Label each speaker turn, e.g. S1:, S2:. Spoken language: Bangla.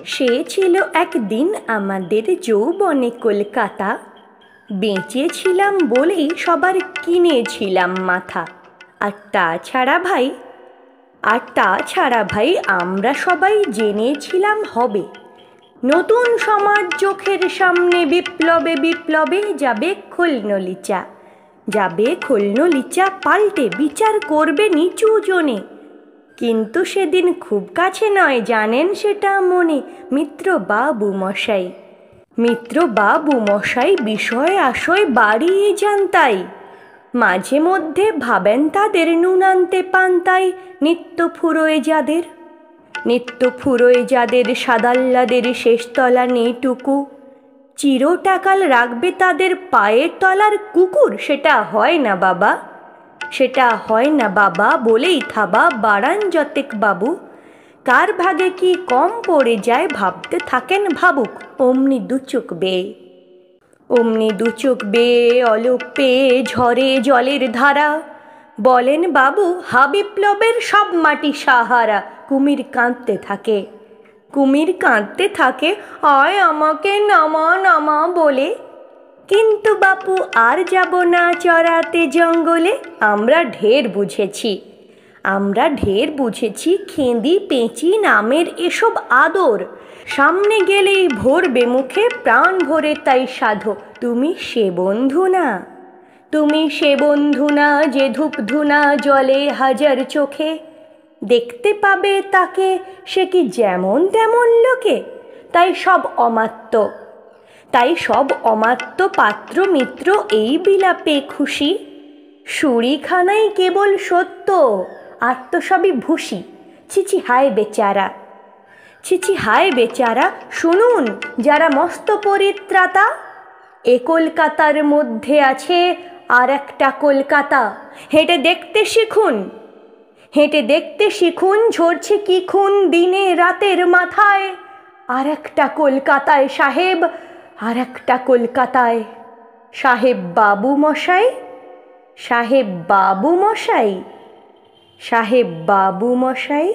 S1: সে ছিল একদিন আমাদের যৌবনে কলকাতা। বেঁচেছিলাম বলেই সবার কিনেছিলাম মাথা। আর তাছাড়া ভাই আমরা সবাই জেনেছিলাম হবে নতুন সমাজ চোখের সামনে, বিপ্লবে বিপ্লবে যাবে খোলনলিচা পাল্টে বিচার করবে নিচু জনে। কিন্তু সেদিন খুব কাছে নয়, জানেন সেটা মনে, মিত্রবাবু মশাই বিষয় আশয় বাড়িয়ে যান তাই। মাঝে মধ্যে ভাবেন তাদের নুন আনতে পান্তায় নিত্য ফুরোয় যাদের সাদাল্লাদের শেষতলা নেটুকু। চিরটাকাল রাখবে তাদের পায়ের তলার কুকুর, সেটা হয় না বাবা বলেই থাবা বাড়ান যতেক বাবু। কার ভাগে কি কম পড়ে যায় ভাবতে থাকেন ভাবুক, অমনি দুচোখ বেয়ে অলোক পেয়ে ঝরে জলের ধারা। বলেন বাবু বিপ্লবের সব মাটি সাহারা। কুমির কাঁদতে থাকে আয় আমাকে নামা বলে। কিন্তু বাপু আর যাব না চড়াতে জঙ্গলে। আমরা ঢের বুঝেছি খেঁদি পেঁচি নামের এসব আদর। সামনে গেলেই ভরবে মুখে প্রাণ ভরে তাই সাধো। তুমি সে বন্ধু না যে ধূপধুনা জলে হাজার চোখে। দেখতে পাবে তাকে সে কি যেমন তেমন লোকে। তাই সব অমাত্য পাত্র মিত্র এই বিলাপে খুশি। সুরিখানাই কেবল সত্য, আর তো সবই ভুসি। ছিছি হায় বেচারা শুনুন যারা মস্ত পরিত্রাতা। এ কলকাতার মধ্যে আছে আর একটা কলকাতা। হেঁটে দেখতে শিখুন ঝরছে কি খুন দিনে রাতের মাথায়। আর একটা কলকাতায় সাহেব বাবু মশাই।